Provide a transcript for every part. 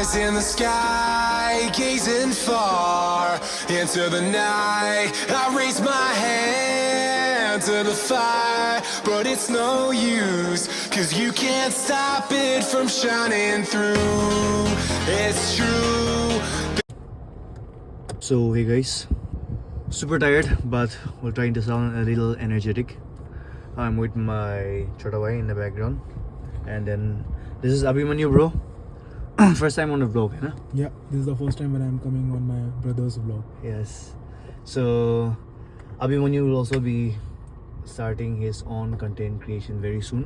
eyes in the sky, gazing far into the night. I raise my hand to the fire, but it's no use, 'cause you can't stop it from shining through. It's true. So hey guys, super tired but we're trying to sound a little energetic. I'm with my chota bhai in the background, and then this is Abhimanyu bro. First time on the vlog, है ना? Yeah, this is the first time when I'm coming on my brother's vlog. Yes. So Abhimanyu will also be starting his own content creation very soon.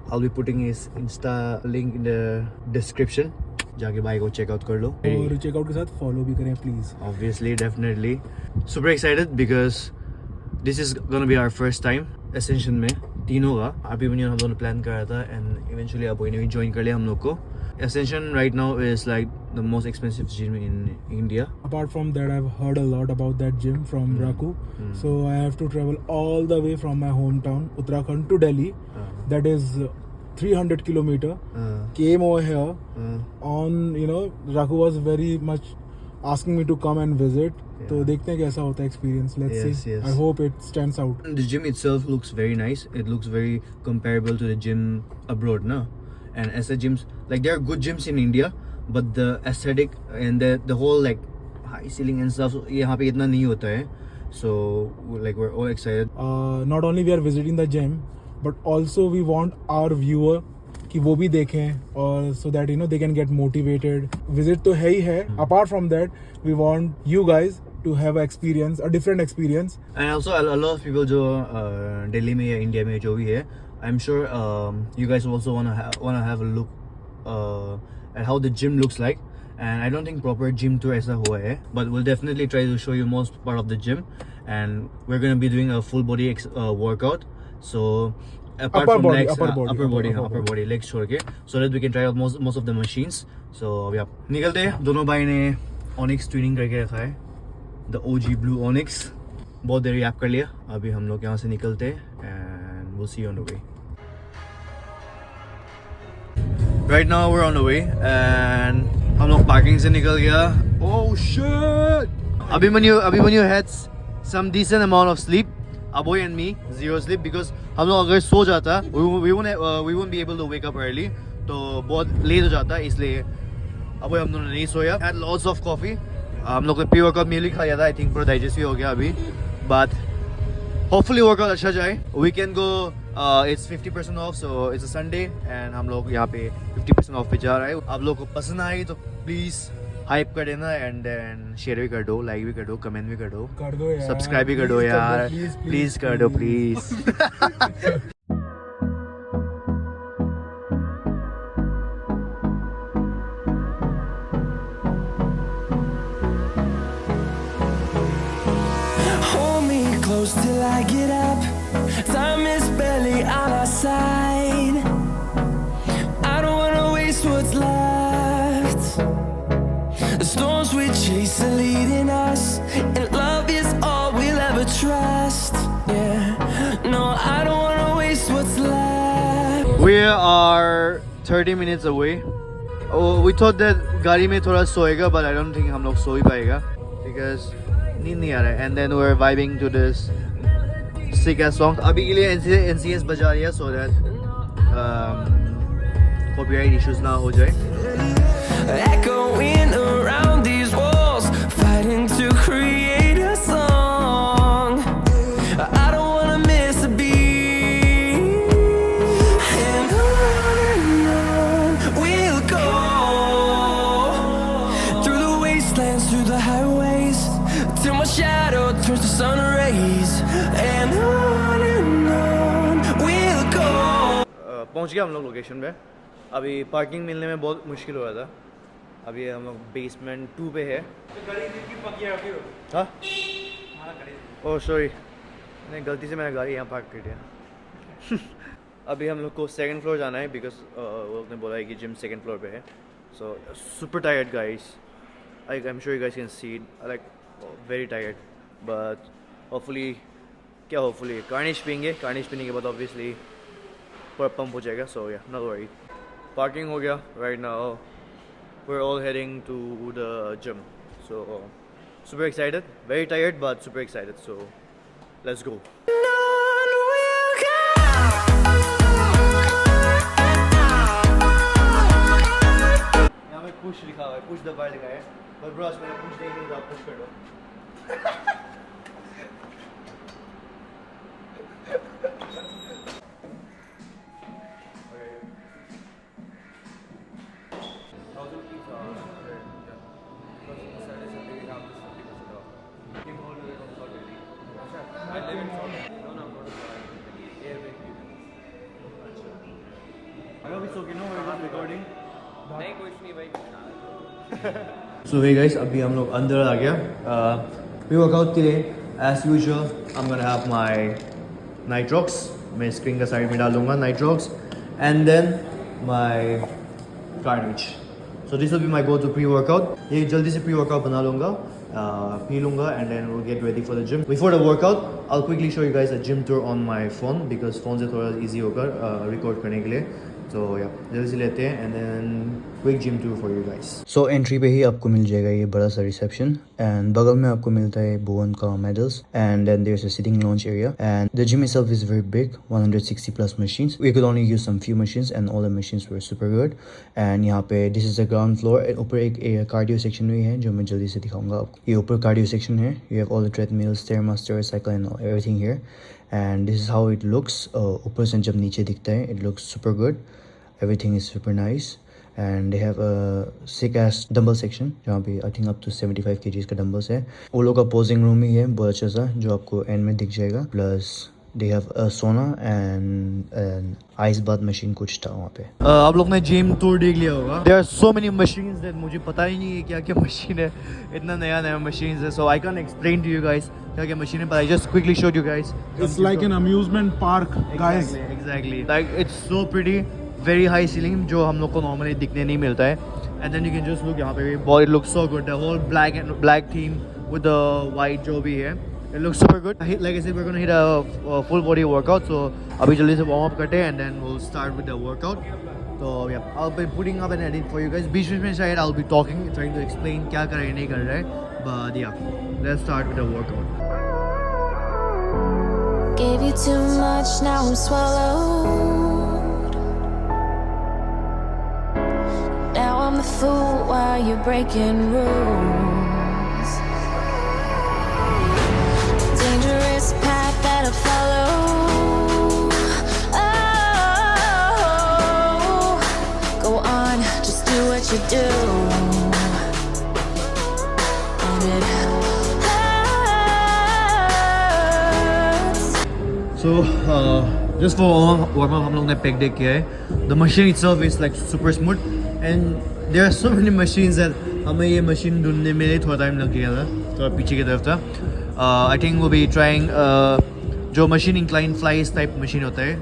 I'll be putting his Insta link in the description. जाके भाई को check out कर लो. और checkout के साथ follow भी करें please. Obviously, definitely. Super excited because this is gonna be our first time Ascension में तीनों का. Abhimanyu हम दोनों प्लान कर रहा था and eventually अबू ने भी join कर लिया हम लोग को. Ascension right now is like the most expensive gym in India. Apart from that, I've heard a lot about that gym from Raku. So I have to travel all the way from my hometown, Uttarakhand, to Delhi. That is 300 kilometer. Came over here on, Raku was very much asking me to come and visit. तो देखते हैं कैसा होता है experience. Let's see. I hope it stands out. The gym itself looks very nice. It looks very comparable to the gym abroad, no? And as the gyms, like there are good gyms in India, but the aesthetic and the whole like high ceiling and stuff यहाँ पे इतना नहीं होता है. So like we're all excited. Not only we are visiting the gym, but also we want our viewer कि वो भी देखें और so that they can get motivated. Visit तो है ही है. Apart from that, we want you guys to have a different experience. And also a lot of people जो Delhi में या India में जो भी है, I'm sure you guys also wanna have a look at how the gym looks like. And I don't think proper gym tour ऐसा हुआ है, but we'll definitely try to show you most part of the gym. And we're gonna be doing a full body workout. So apart from legs, upper body, legs छोड़ के, so that we can try out most of the machines. So yeah, निकलते हैं. दोनों भाई ने Onyx training करके रखा है, the OG Blue Onyx. बहुत देर याप कर लिया. अभी हम लोग यहाँ से निकलते हैं and we'll see you on the way. Right now we're on the way and हम लोग पार्किंग से निकल गया. Oh shit! Abhimanyu had some decent amount of sleep. Aboy and me, zero sleep because हम लोग अगर सो जाता, we won't be able to wake up early. तो बहुत लेट हो जाता, इसलिए अबोय हम दोनों नहीं सोया. Had lots of coffee. हम लोग ने pre-workout meal ही खाया था. I think पूरा digest भी हो गया अभी. But hopefully workout अच्छा जाए. We can go. It's 50% off, so it's a Sunday and हम लोग यहाँ पे 50% off पे जा रहे हैं. आप लोग को पसंद आई तो please hype कर देना and then share भी कर दो, like भी कर दो, comment भी कर दो यार, subscribe भी कर दो यार, please कर दो please. Hold me close till I get up. Time is barely on our side. I don't wanna waste what's left. The storms we chase are leading us, and love is all we'll ever trust. Yeah, no, I don't wanna waste what's left. We are 30 minutes away. Oh, we thought that गाड़ी में थोड़ा सोएगा, but I don't think हम लोग सो ही पाएगा because नींद नहीं आ रहा है. And then we're vibing to this sick ass song. अभी के लिए NCS बजा रही है so that copyright issues ना हो जाए. Echoing around these walls, fighting to create a song. I don't wanna miss a beat. And on we'll go, through the wastelands, through the highways, till my shadow turns to sun rays. And on we'll go. पहुंच गया हम लोग location पे. अभी parking मिलने में बहुत मुश्किल हो रहा था. अभी हम लोग बेसमेंट 2 पे है. हाँ? ओह सॉरी, नहीं गलती से मैंने गाड़ी यहाँ पार्क कर दिया. अभी हम लोग को सेकंड फ्लोर जाना है बिकॉज वो लोग ने बोला है कि जिम सेकंड फ्लोर पे है. So super tired guys. I am sure you guys can see it. Like very tired but hopefully कार्निश पीएंगे. कार्निश पीने के बाद ऑब्वियसली पूरा पंप हो जाएगा. सो या नॉट वरी. पार्किंग हो गया. Right now we're all heading to the gym. So super excited, very tired but super excited. So let's go. यहाँ पे push लिखा हुआ है, push दबा लिखा है, but bro आज मैंने push नहीं था, push कर दो. So hey guys, अभी हम लोग अंदर आ गया. Pre-workout के लिए as usual I'm gonna have my Nitrox. मैं स्क्रीन का साइड में डालूंगा Nitrox and then my Carnage. So this will be my go-to pre-workout. ये जल्दी से pre-workout बना लूँगा, पी लूँगा and then we'll get ready for the gym. Before the workout, I'll quickly show you guys a gym tour on my phone because phone से थोड़ा easy होगा record करने के लिए. So yeah, जल्दी से लेते हैं and then quick gym tour for you guys. So entry पे ही आपको मिल जाएगा ये बड़ा सा reception and बगल में आपको मिलता है Bowen का medals and then there's a sitting lounge area and the gym itself is very big, 160 plus machines. We could only use some few machines and all the machines were super good. And यहाँ पे this is the ground floor. ऊपर एक cardio section भी है जो मैं जल्दी से दिखाऊंगा आपको. ये ऊपर cardio section है. You have all the treadmills, stairmaster, cycle and everything here. And this is how it looks. ऊपर से जब नीचे दिखता है, it looks super good. Everything is super nice. And they have a sick ass dumbbell section जहाँ पे I think up to 75 kgs का dumbbells है. वो लोग का posing room ही है बहुत अच्छा सा जो आपको end में दिख जाएगा. Plus they have a sauna and an ice bath machine कुछ था वहाँ पे. आप लोग ने जिम टूर देख लिया होगा. There are so many machines that मुझे पता ही नहीं है क्या क्या मशीन है. इतना नया नया machines है. So I can't explain to you guys क्या क्या machine है. But I just quickly showed you guys. It's like an amusement park, guys. Exactly. Like it's so pretty. Very high ceiling जो हम लोग को normally दिखने नहीं मिलता है. And then you can just look यहाँ पे भी. It looks so good. The whole black theme with the white जो भी है. It looks super good. Like I said, we're gonna hit a full body workout. So अभी जल्दी से warm up करते हैं and then we'll start with the workout. So yeah, I'll be putting up an edit for you guys. बीच में शायद I'll be talking, trying to explain क्या कर रहे हैं नहीं कर रहे हैं. But yeah, let's start with the workout. Gave you too much, now I'm swallowed. Now I'm the fool while you're breaking rules. Dangerous path that I follow. Oh, go on, just do what you do. And it hurts. So just for warm up हम लोग ने pec day किया है. The machine itself is like super smooth and there are so many machines that हमें ये machine ढूंढने में थोड़ा time लग गया था. थोड़ा पीछे की तरफ था. I think we'll be trying जो machine incline flies type machine होता है.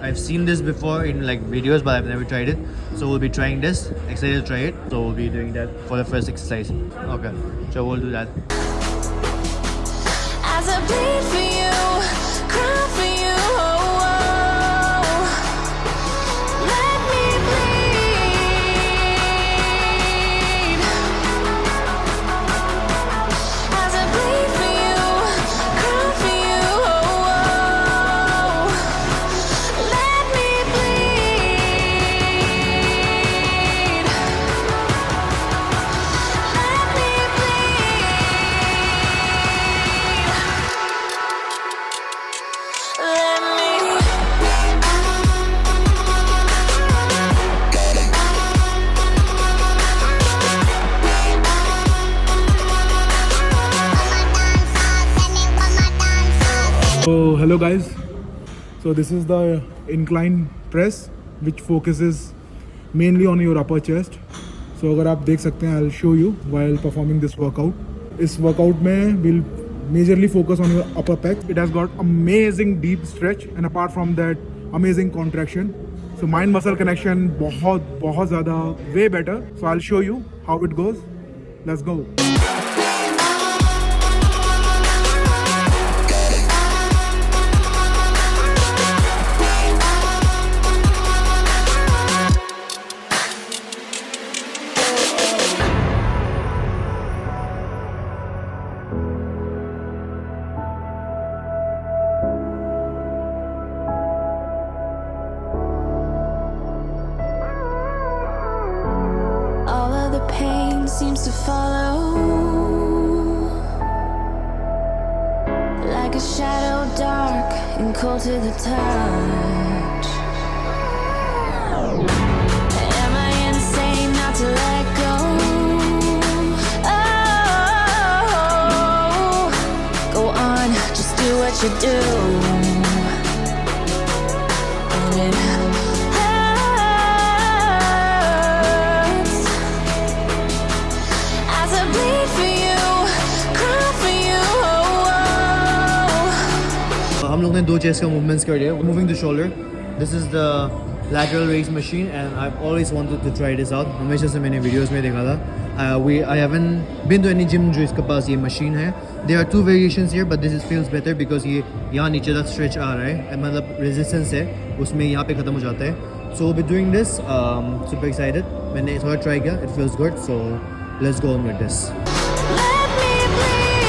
I've seen this before in like videos but I've never tried it. So we'll be trying this. Excited to try it. So we'll be doing that for the first exercise. Okay, so we'll do that. As I bleed for you, cry for you, oh, oh. Let me bleed. As I bleed for you, cry for you, oh, oh. Let me bleed. Let me So hello guys. So this is the incline press which focuses mainly on your upper chest. So अगर आप देख सकते हैं I'll show you while performing this workout. इस workout में we'll majorly focus on your upper pecs. It has got amazing deep stretch and apart from that amazing contraction. So mind muscle connection बहुत ज़्यादा way better. So I'll show you how it goes. Let's go. seems to follow, like a shadow, dark and cold to the touch. Am I insane not to let go? Oh, go on, just do what you do. And it hurts as I bleed for you, cry for you. हम लोग ने दो chest का movements कर लिया. Moving the shoulder. This is the lateral raise machine and I've always wanted to try this out. हमेशा से मैंने वीडियोस में देखा था. I haven't been to any gym जो इसके पास ये मशीन है. There are two variations here, but this feels better because ये यहाँ नीचे तक stretch आ रहा है. मतलब resistance है, उसमें यहाँ पे खत्म हो जाता है. So we'll be doing this. Super excited. मैंने थोड़ा try किया. It feels good. So let's go on with this. Let me bleed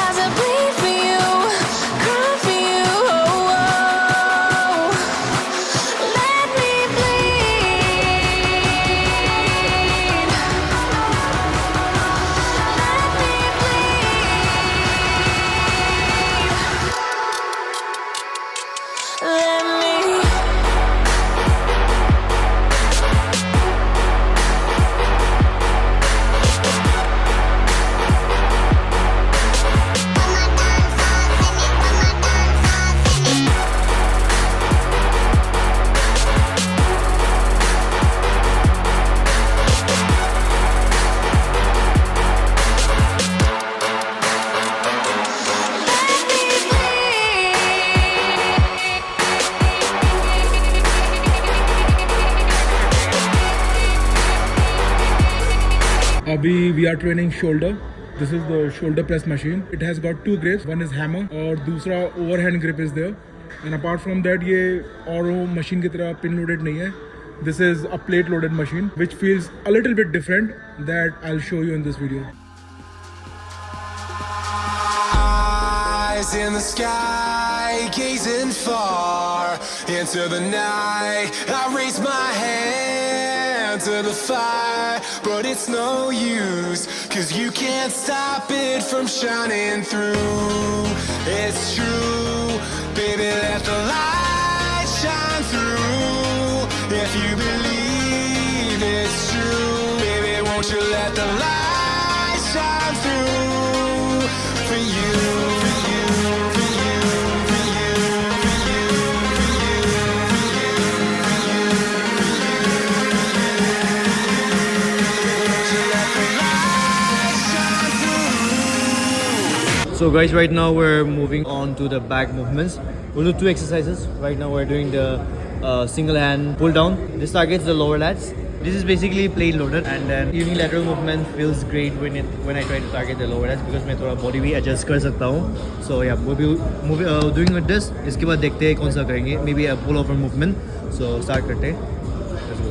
as I bleed for you, cry for you. Let me bleed. Let me bleed. Let me. अभी we are training shoulder. This is the shoulder press machine. It has got two grips. One is hammer और दूसरा overhand grip is there. And apart from that, ये और machine की तरह pin loaded नहीं है. This is a plate loaded machine which feels a little bit different that I'll show you in this video. Eyes in the sky, gazing far into the night. I raise my hand to the fire, but it's no use, 'cause you can't stop it from shining through. It's true, baby, let the light shine through. If you believe it's true, baby, won't you let the light shine through for you, for you, for you, for you, for you, for you, for you, for you, won't you let the light shine through? So guys, right now we're moving on to the back movements. We'll do two exercises. Right now we're doing the single hand pull down. This targets the lower lats. This is basically plate loaded, and then unilateral movement feels great when I try to target the lower lats because मैं थोड़ा body भी adjust कर सकता हूँ. So yeah, we'll be doing with this. इसके बाद देखते हैं कौन सा करेंगे. Maybe a pull over movement. So start करते हैं. Let's go.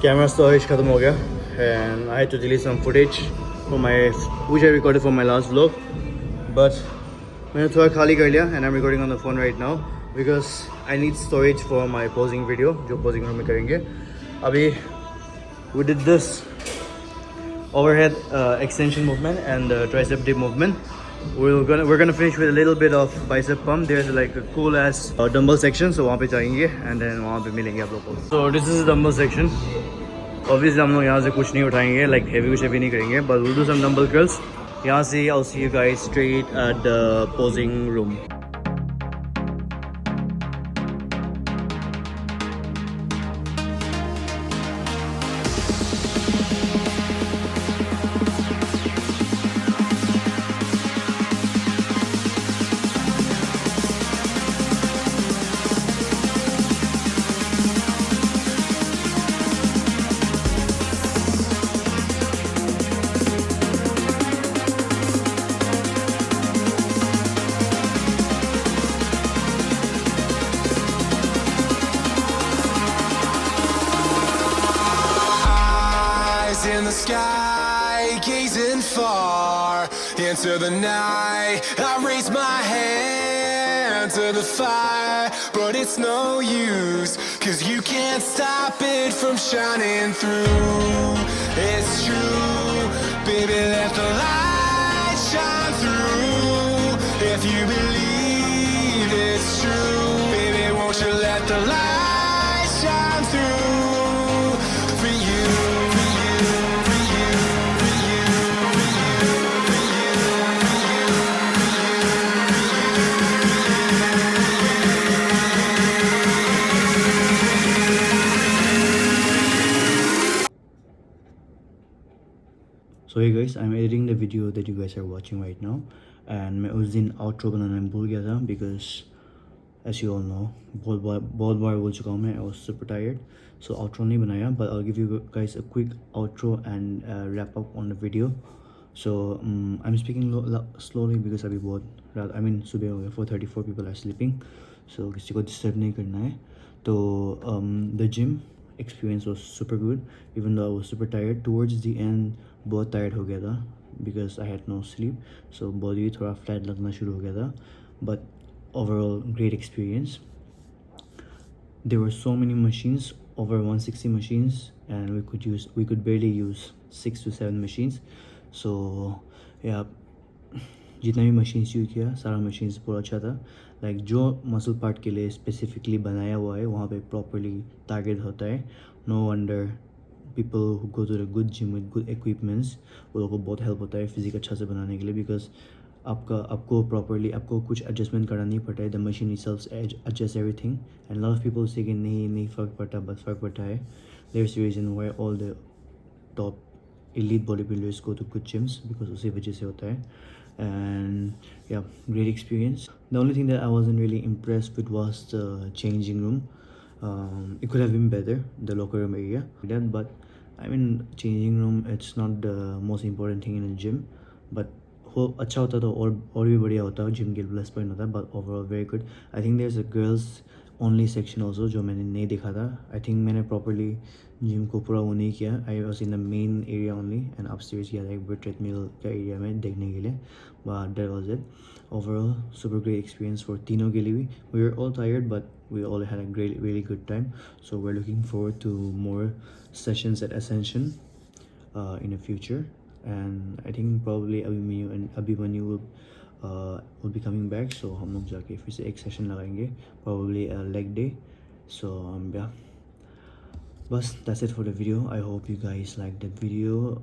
Camera storage खत्म हो गया and I had to delete some footage for my which I recorded for my last vlog, but मैंने थोड़ा खाली कर लिया and I'm recording on the phone right now because I need storage for my posing video जो posing room में करेंगे. अभी we did this overhead extension movement and tricep dip movement. We're gonna finish with a little bit of bicep pump. There's like a cool ass dumbbell section, so वहाँ पे जाएंगे and then वहाँ पे मिलेंगे आप लोगों को. So this is the dumbbell section. Obviously हम लोग यहाँ से कुछ नहीं उठाएंगे, like heavy कुछ heavy नहीं करेंगे, but we'll do some dumbbell curls. यहाँ से I'll see you guys straight at the posing room. Eyes in the sky, gazing far into the night. I raise my hand to the fire, but it's no use, 'cause you can't stop it from shining through. It's true, baby, let the light shine through. If you believe it's true, baby, won't you let the light shine through for you, for you, for you, for you, for you, for you, for you, So hey guys, I'm editing the video that you guys are watching right now, and मैं उस दिन outro बनाना भूल गया था because as you all know बहुत बार बोल चुका हूँ मैं, I was super tired, so outro नहीं बनाया, but I'll give you guys a quick outro and wrap up on the video. So I'm speaking slowly because अभी बहुत रात, I mean सुबह हो गया, 4:34 people are sleeping, so किसी को disturb नहीं करना है. तो the gym experience was super good, even though I was super tired. Towards the end बहुत tired हो गया था because I had no sleep, so body थोड़ा flat लगना शुरू हो गया था, but overall great experience. There were so many machines, over 160 machines, and we could barely use 6 to 7 machines. So yeah, जितना भी machines यूज किया सारा machines बहुत अच्छा था. Like जो muscle part के लिए specifically बनाया हुआ है वहाँ पे properly target होता है. No wonder people who go to the good gym with good equipments वो लोगों को बहुत help होता है physique अच्छा से बनाने के लिए, because आपको properly आपको कुछ adjustment करना नहीं पड़ता है. The machine itself adjusts everything, and a lot of people say कि नहीं फ़र्क पड़ता, बस फ़र्क पड़ता है. There's a reason why all the top elite bodybuilders go to good gyms, because उसी वजह से होता है. And yeah, great experience. The only thing that I wasn't really impressed with was the changing room. It could have been better, the locker room area, but I mean changing room, it's not the most important thing in a gym, but हो अच्छा होता तो और भी बढ़िया होता, gym के plus point होता, but overall very good. I think there is a girls only section also जो मैंने नहीं देखा था. आई थिंक मैंने प्रॉपरली जिम को पूरा वो नहीं किया. I was in the main area only, and upstairs किया था एक बार ट्रेडमिल का एरिया में देखने के लिए, but that was it. Overall super great experience for तीनों के लिए भी. We are all tired but we all had a great, really good time, so we're looking forward to more sessions at Ascension in the future. And I think probably Abhimanyu will be coming back, so हम लोग जाके फिर से एक session लगाएंगे, probably a leg day. So yeah, बस that's it for the video. I hope you guys liked that video.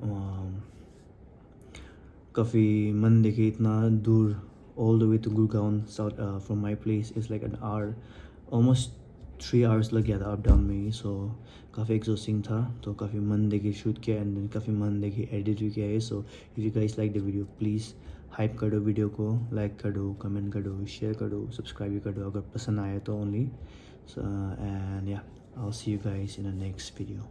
काफ़ी मन देखे इतना दूर all the way to Gurgaon south from my place is like an hour, almost 3 hours लग गया था up down में ही. सो काफ़ी एक्सॉस्टिंग था, तो काफ़ी मन देके शूट किया, एंड देन काफ़ी मन देके एडिट भी किया है. So if you guys like the video, please hype कर दो वीडियो को, लाइक कर दो, कमेंट कर दो, शेयर कर दो, सब्सक्राइब भी कर दो अगर पसंद आए तो ओनली. एंड या, I will see you guys in the next video.